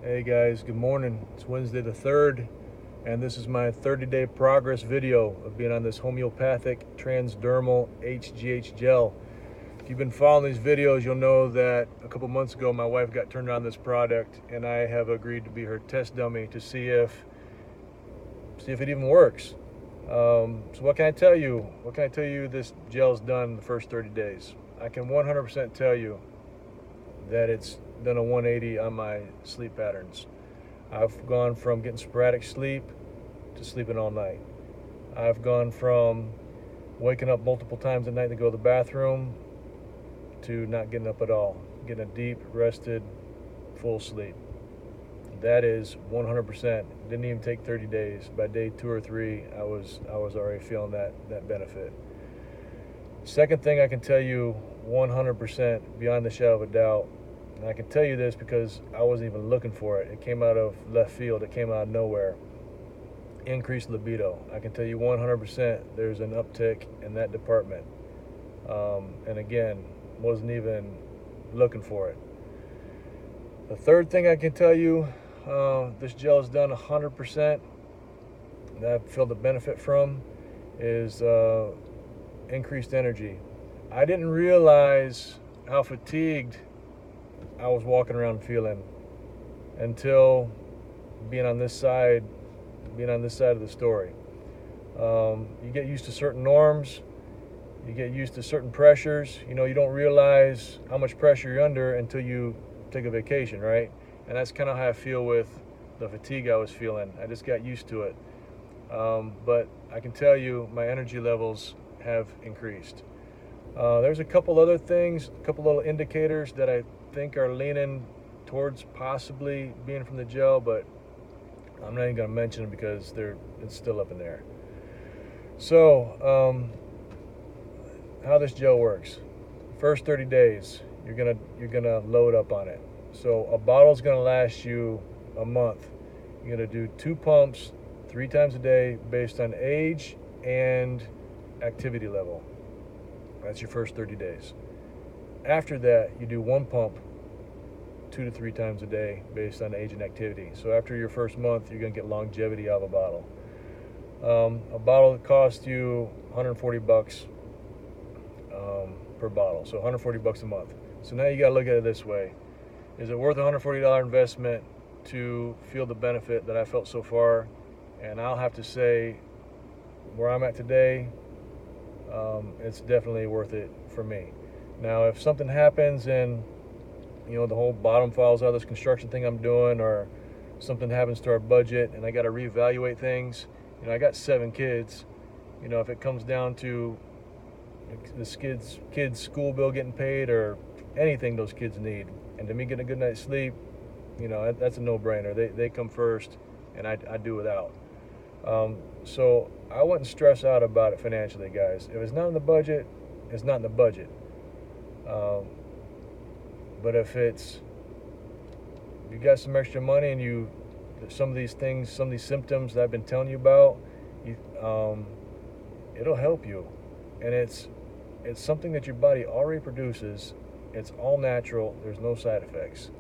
Hey guys, good morning. It's Wednesday the 3rd, and this is my 30-day progress video of being on this homeopathic transdermal HGH gel. If you've been following these videos, you'll know that a couple months ago my wife got turned on this product, and I have agreed to be her test dummy to see if it even works. So what can I tell you? What can I tell you this gel's done in the first 30 days? I can 100% tell you that it's done a 180 on my sleep patterns. I've gone from getting sporadic sleep to sleeping all night. I've gone from waking up multiple times a night to go to the bathroom to not getting up at all, getting a deep, rested, full sleep. That is 100%. Didn't even take 30 days. By day 2 or 3, I was already feeling that benefit. Second thing I can tell you 100% beyond the shadow of a doubt, and I can tell you this because I wasn't even looking for it. It came out of left field. It came out of nowhere. Increased libido. I can tell you 100% there's an uptick in that department. And again, wasn't even looking for it. The third thing I can tell you, this gel has done 100% that I've felt the benefit from is increased energy. I didn't realize how fatigued I was walking around feeling until being on this side of the story. You get used to certain norms, you get used to certain pressures. You don't realize how much pressure you're under until you take a vacation, right? And that's kind of how I feel with the fatigue I was feeling. I just got used to it. But I can tell you my energy levels have increased. There's a couple other things, a couple little indicators that I think are leaning towards possibly being from the gel, but I'm not even going to mention them because it's still up in there. So, how this gel works: first 30 days, you're gonna load up on it. So a bottle's gonna last you a month. You're gonna do 2 pumps 3 times a day based on age and activity level. That's your first 30 days. After that, you do 1 pump 2 to 3 times a day based on age and activity. So after your first month, you're going to get longevity out of a bottle. A bottle that costs you $140 per bottle, so $140 a month. So now you got to look at it this way: is it worth a $140 investment to feel the benefit that I felt so far? And I'll have to say, where I'm at today, it's definitely worth it for me. Now, if something happens and the whole bottom falls out of this construction thing I'm doing, or something happens to our budget and I got to reevaluate things, I got 7 kids. If it comes down to this kids' school bill getting paid or anything those kids need, and to me getting a good night's sleep, that's a no-brainer. They come first, and I do without. So I wouldn't stress out about it financially, guys. If it's not in the budget, it's not in the budget. But if you got some extra money and some of these symptoms that I've been telling you about, it'll help you. And it's something that your body already produces. It's all natural. There's no side effects.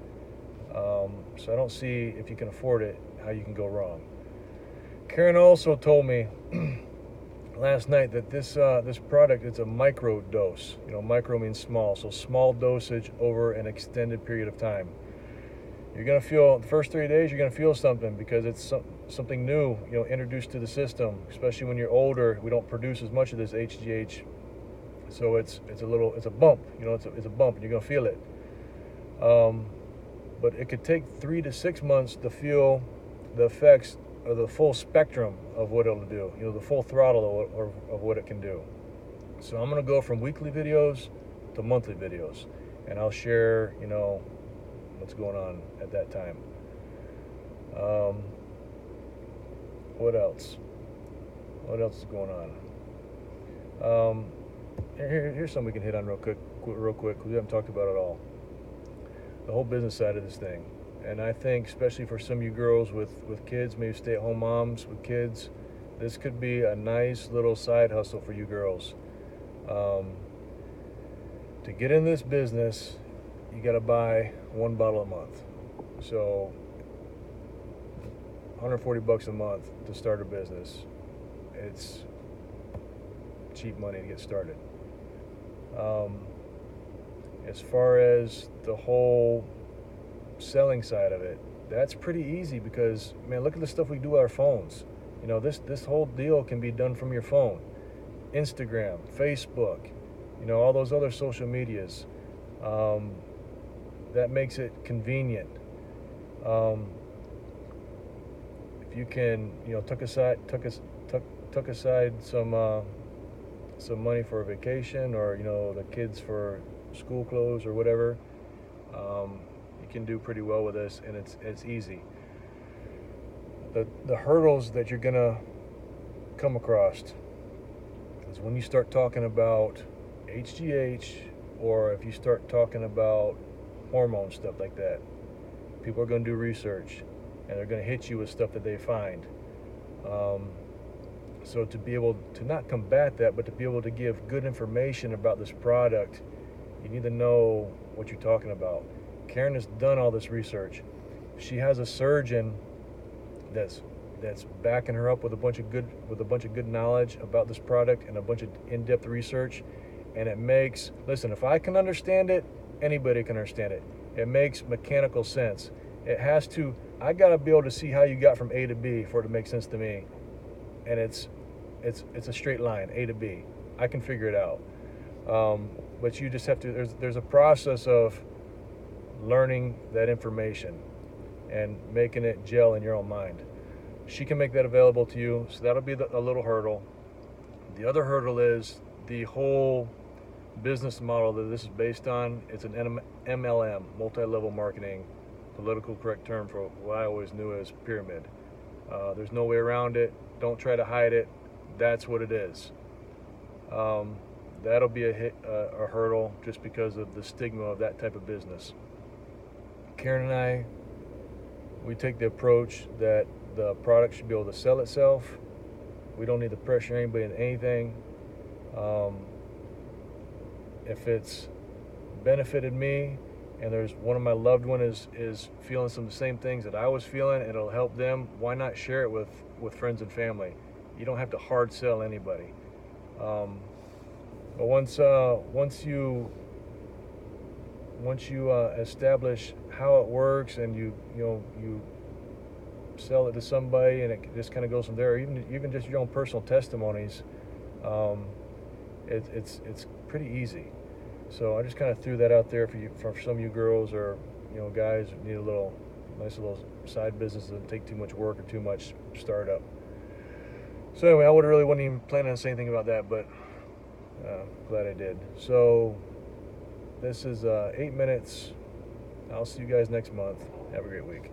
So I don't see, if you can afford it, how you can go wrong. Karen also told me last night that this product, it's a micro dose. Micro means small, so small dosage over an extended period of time. You're gonna feel the first 3 days. You're gonna feel something because it's something new, introduced to the system. Especially when you're older, we don't produce as much of this HGH, so it's a bump. It's a bump, and you're gonna feel it. But it could take 3 to 6 months to feel the effects of the full spectrum of what it'll do, the full throttle of what it can do. So I'm going to go from weekly videos to monthly videos, and I'll share, what's going on at that time. What else? What else is going on? Here's something we can hit on real quick. We haven't talked about it all. The whole business side of this thing. And I think, especially for some of you girls with kids, maybe stay-at-home moms with kids, this could be a nice little side hustle for you girls. To get in this business, you got to buy 1 bottle a month. So 140 bucks a month to start a business. It's cheap money to get started. As far as the whole selling side of it, that's pretty easy because, man, look at the stuff we do with our phones. You know, this whole deal can be done from your phone. Instagram, Facebook, you know, all those other social medias. That makes it convenient. If you can, you know, tuck aside some money for a vacation, or, you know, the kids for school clothes or whatever, you can do pretty well with this, and it's easy. The hurdles that you're gonna come across is when you start talking about HGH, or if you start talking about hormone stuff like that. People are going to do research, and they're going to hit you with stuff that they find. So to be able to not combat that, but to be able to give good information about this product, you need to know what you're talking about. Karen has done all this research. She has a surgeon that's backing her up with a bunch of good knowledge about this product and a bunch of in-depth research. And it makes, listen, if I can understand it, anybody can understand it. It makes mechanical sense. It has to, I gotta be able to see how you got from A to B for it to make sense to me. And it's a straight line, A to B. I can figure it out. But you just have to, there's a process of learning that information and making it gel in your own mind. She can make that available to you, so that'll be a little hurdle. The other hurdle is the whole business model that this is based on. It's an MLM, multi-level marketing, political correct term for what I always knew as pyramid. There's no way around it. Don't try to hide it. That's what it is. That'll be a hurdle just because of the stigma of that type of business. Karen and I, we take the approach that the product should be able to sell itself. We don't need to pressure anybody into anything. If it's benefited me, and there's one of my loved ones is feeling some of the same things that I was feeling, and it'll help them, why not share it with friends and family? You don't have to hard sell anybody. But once you establish how it works, and you sell it to somebody, and it just kind of goes from there. Even just your own personal testimonies, it's pretty easy. So I just kind of threw that out there for some of you girls, or guys who need a nice little side business that doesn't take too much work or too much startup. So anyway, I wasn't even planning on saying anything about that, but glad I did. So this is 8 minutes. I'll see you guys next month. Have a great week.